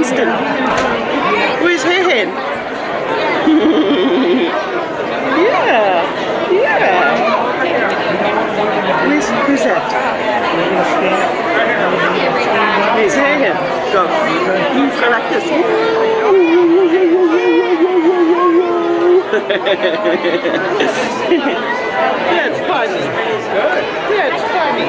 Winston. Where's her hen? Yeah. Who's that? Here's her hen. Go like this. That's funny. That's funny.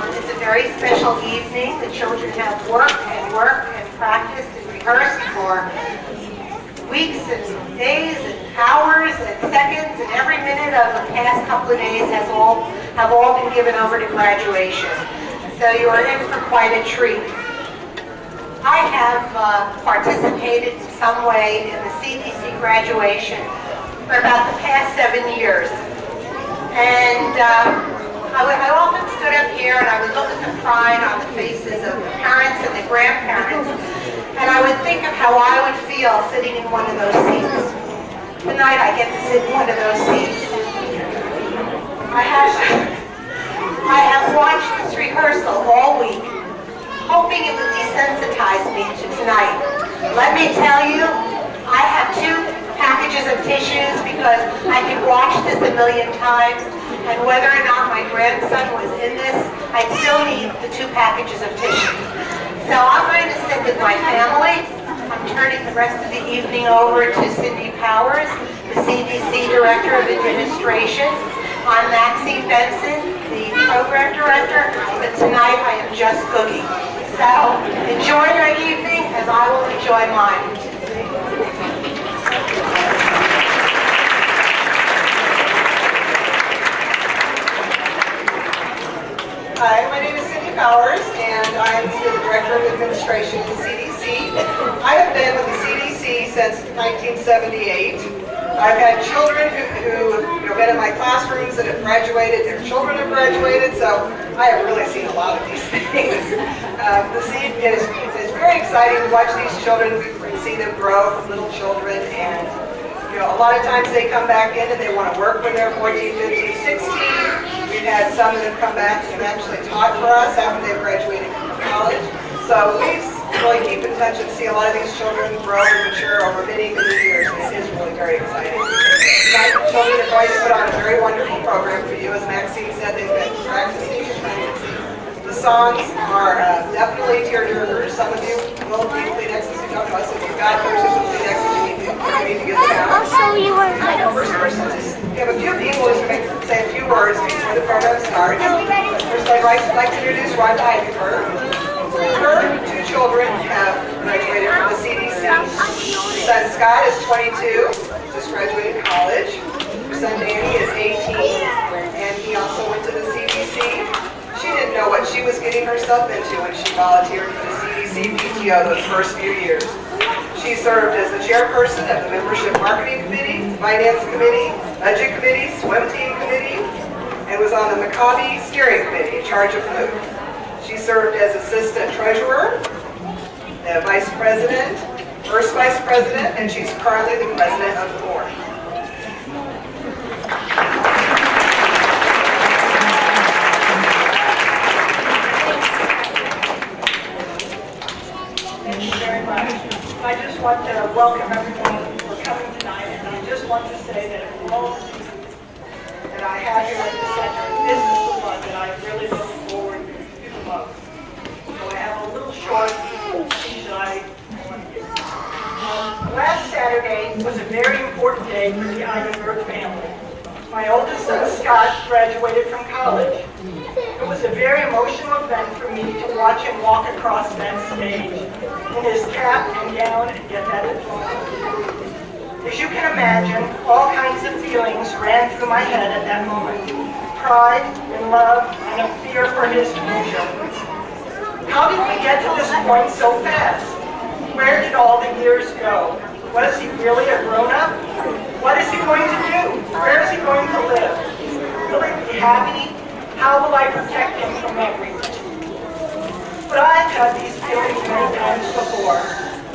It's a very special evening. The children have worked and practiced and rehearsed for weeks and days and hours and seconds, and every minute of the past couple of days have all been given over to graduation. So you are in for quite a treat. I have participated in some way in the CDC graduation for about the past 7 years. And I often stood up here and I would look at the pride on the faces of the parents and the grandparents, and I would think of how I would feel sitting in one of those seats. Tonight I get to sit in one of those seats. I have watched this rehearsal all week. hoping it would desensitize me to tonight. Let me tell you, I have 2 packages of tissues because I could watch this a million times, and whether or not my grandson was in this, I'd still need the 2 packages of tissues. So I'm going to sit with my family. I'm turning the rest of the evening over to Cindy Powers, the CDC Director of Administration. I'm Maxine Benson, the Program Director, but tonight I am just cooking. So enjoy your evening as I will enjoy mine. Hi, my name is Cindy Powers, and I am the Director of Administration at the CDC. I have been with the CDC since 1978. I've had children who have been in my classrooms and have graduated. Their children have graduated, so I have really seen a lot of these things. It's very exciting to watch these children. We see them grow from little children, and a lot of times they come back in and they want to work when they're 14, 15, 16. We've had some that have come back and have actually taught for us after they've graduated from college. So we really keep in touch and see a lot of these children grow and mature over many, many years, and it is really very exciting. Tonight, the children are going to put on a very wonderful program for you. As Maxine said, they've been practicing and practicing. The songs are definitely tearjerkers. Some of you will need Kleenexes who don't know, so if you've got purses with Kleenexes, you need to get them out. I'll show you where First person is, we have a few people who say a few words before the program starts. First, I'd like to introduce Robyn. Her 2 children have graduated from the CDC. Her son Scott is 22, just graduated college. Her son Danny is 18, and he also went to the CDC. She didn't know what she was getting herself into when she volunteered for the CDC PTO those first few years. She served as the chairperson of the Membership Marketing Committee, Finance Committee, Budget Committee, Swim Team Committee, and was on the Maccabi Steering Committee in charge of food. She served as Assistant Treasurer, the Vice President, First Vice President, and she's currently the President of the Board. Thank you very much. I just want to welcome everyone for coming tonight, and I just want to say that of all the seasons that I have here at the center, this is the one that I really look forward to the most. So I have a little short speech that I want to give. Last Saturday was a very important day for the Eidenberg family. My oldest son, Scott, graduated from college. It was a very emotional event for me to watch him walk across that stage in his cap and gown and get that diploma. As you can imagine, all kinds of feelings ran through my head at that moment. Pride and love and a fear for his future. How did we get to this point so fast? Where did all the years go? Was he really a grown-up? What is he going to do? Where is he going to live? Will he be happy? How will I protect him from everything? But I've had these feelings many times before.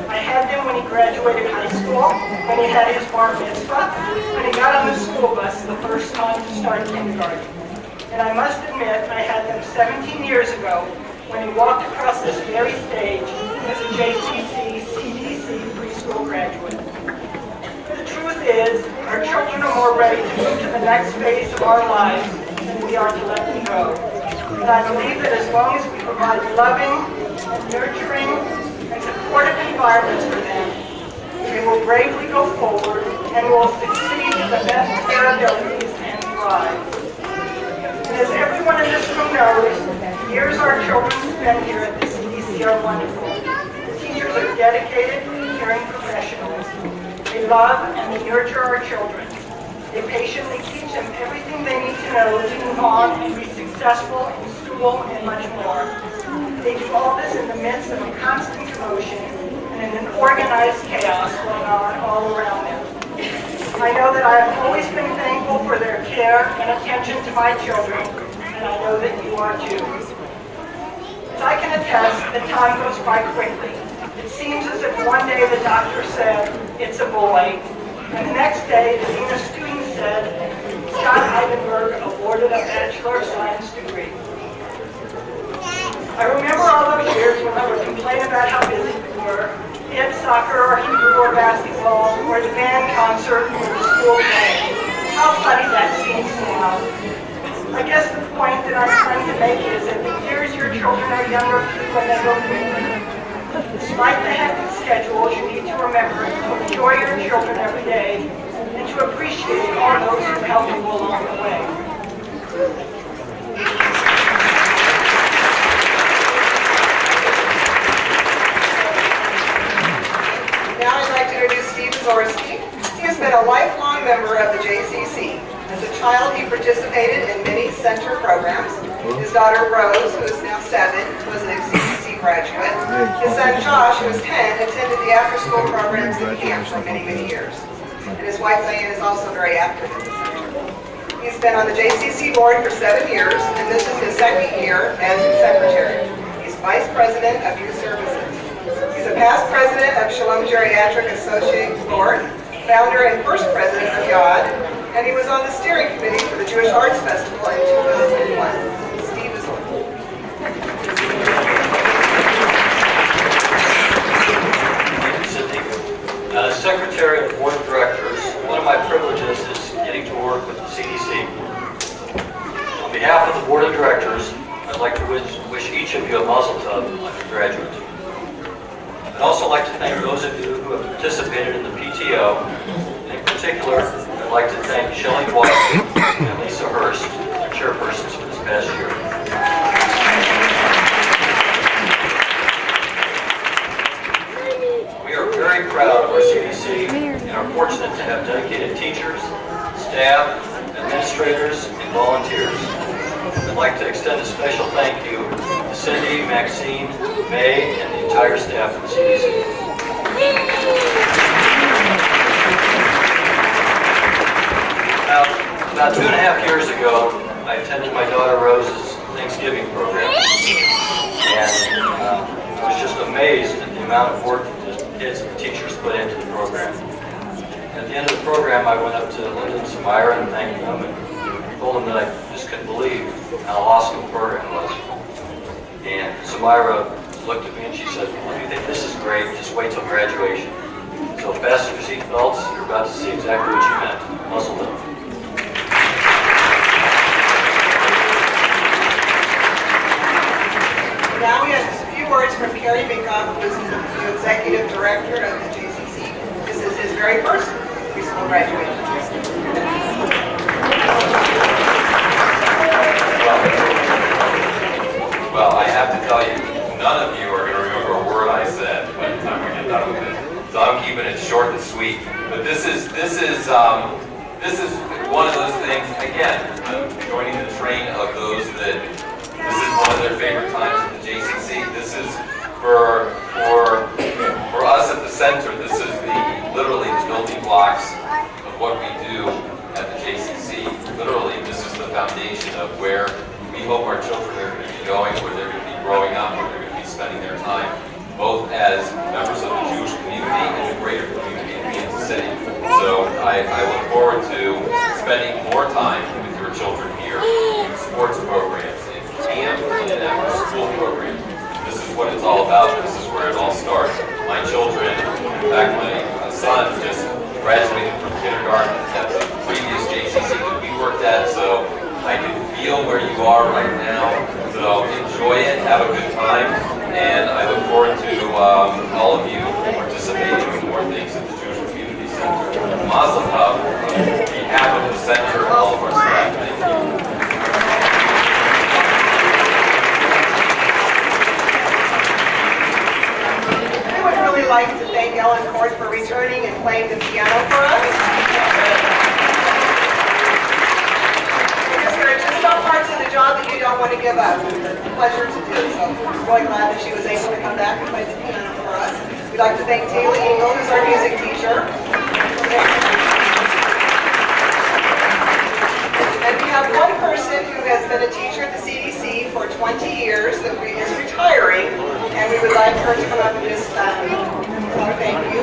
I had them when he graduated high school, when he had his bar mitzvah, when he got on the school bus the first time to start kindergarten. And I must admit, I had them 17 years ago when he walked across this very stage as a JCC CDC preschool graduate. The truth is, our children are more ready to move to the next phase of our lives than we are to let them go. And I believe that as long as we provide loving, nurturing, and supportive environments for them, they will bravely go forward and will succeed to the best of their abilities and thrive. And as everyone in this room knows, the years our children spend here at the CDC are wonderful. The teachers are dedicated, caring professionals. They love and they nurture our children. They patiently teach them everything they need to know to move on and be successful in school and much more. They do all this in the midst of a constant commotion and in an organized chaos going on all around them. I know that I have always been thankful for their care and attention to my children, and I know that you are too. As I can attest, the time goes by quickly. It seems as if one day the doctor said, "It's a boy," and the next day the dean of students said, "Scott Eidenberg awarded a Bachelor of Science degree." I remember all those years when I would complain about how busy we were. We had soccer or Hebrew or basketball or the band concert or the school play. How funny that seems now. I guess the point that I'm trying to make is that the years your children are younger when they go quickly. Despite the hectic schedules, you need to remember to enjoy your children every day and to appreciate all those who help you along the way. Now I'd like to introduce Steve Zorski. He has been a lifelong member of the JCC. As a child, he participated in many center programs. His daughter Rose, who is now 7, was an CCC graduate. His son Josh, who is 10, attended the after-school programs at camp for many, many years. And his wife Diane is also very active in the center. He's been on the JCC board for 7 years, and this is his second year as secretary. He's vice president of youth services. He's a past president of Shalom Geriatric Associate Board, founder and first president of YOD, and he was on the steering committee for the Jewish Arts Festival in 2001. Steve is on. Thank you, Sydney. As secretary of the board of directors, one of my privileges is getting to work with the CDC. On behalf of the board of directors, I'd like to wish each of you a mazel tov on your graduate. I'd also like to thank those of you who have participated in the PTO. In particular, I'd like to thank Shelley White and Lisa Hurst, our chairpersons for this past year. We are very proud of our CDC and are fortunate to have dedicated teachers, staff, administrators, and volunteers. I'd like to extend a special thank you to Cindy, Maxine, May, and the entire staff of the CDC. Now, about 2.5 years ago, I attended my daughter Rose's Thanksgiving program, and I was just amazed at the amount of work that the kids and the teachers put into the program. At the end of the program, I went up to Linda and Samira and thanked them and told them that I just couldn't believe how awesome the program was. And Samira looked at me and she said, "Well, you think this is great, just wait till graduation." So fasten your seat belts, you're about to see exactly what you meant. Muscle them. Now we have just a few words from Kerry Minkoff, who is the executive director of the JCC. This is his very first preschool graduation. Well, I have to tell you, none of you are going to remember a word I said by the time we get done with it. So I'm keeping it short and sweet. But this is one of those things. Again, I'm joining the train of those that this is one of their favorite times at the JCC. This is for us at the center. This is literally the building blocks of what we do at the JCC. Literally, this is the foundation of where we hope our children are going to be going, where they're going to be growing up, where they're going to be spending their time, both as members of the Jewish community and the greater community in Kansas City. So I look forward to spending more time with your children here in sports programs, in camp, and in after-school programs. This is what it's all about. This is where it all starts. My children, in fact, my son just graduated from kindergarten at the previous JCC that we worked at, so I can feel where you are right now. So enjoy it, have a good time, and I look forward to all of you participating in more things at the Jewish Community Center. Mazel tov on behalf of the center and all of our staff. Thank you. I would really like to thank Ellen Court for returning and playing the piano for us. Because there are just some parts of the job that you don't want to give up. It's a pleasure to do. So I'm really glad that she was able to come back and play the piano for us. We'd like to thank Taylor Engel, who's our music teacher. And we have one person who has been a teacher at the CDC for 20 years that is retiring, and we would like her to come up and just thank you. Thank you,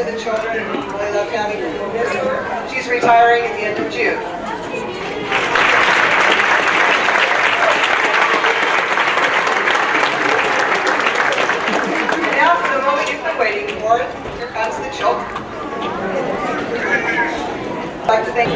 to the children and really loved having her. We'll miss her. She's retiring at the end of June. And now for the moment you've been waiting for. Here comes the children. I'd like to thank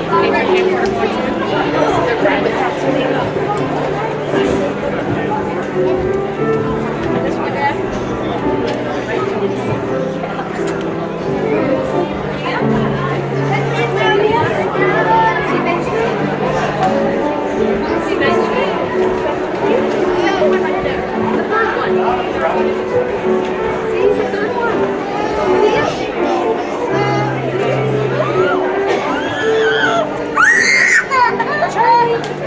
Charlie.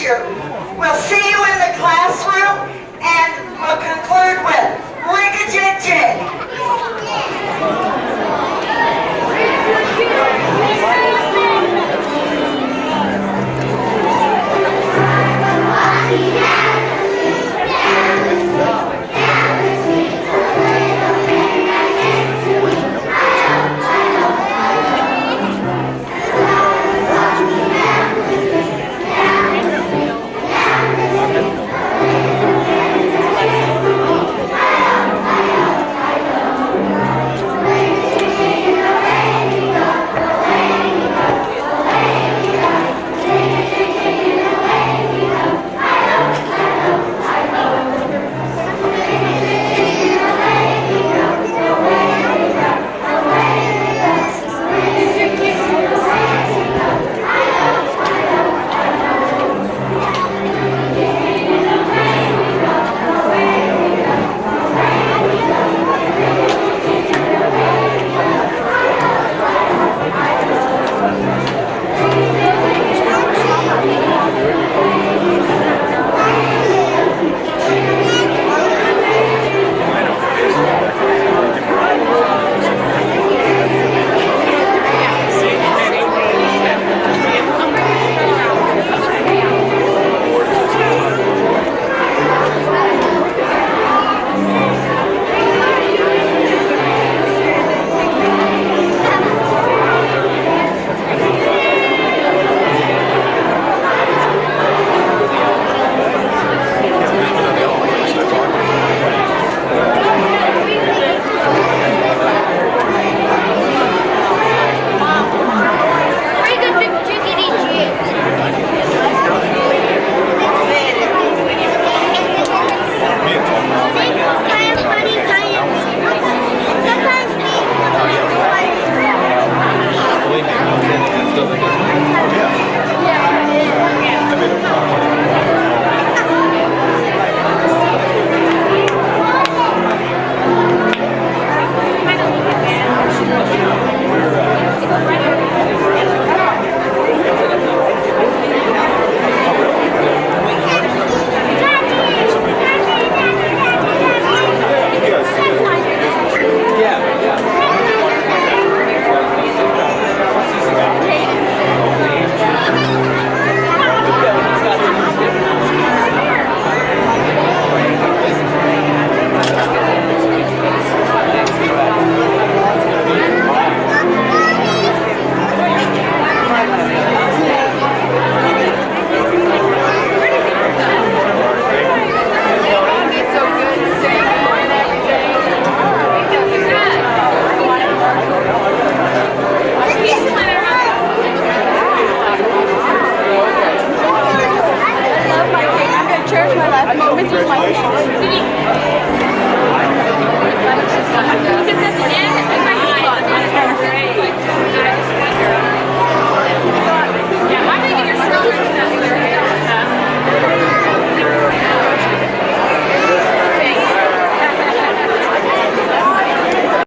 you. We'll see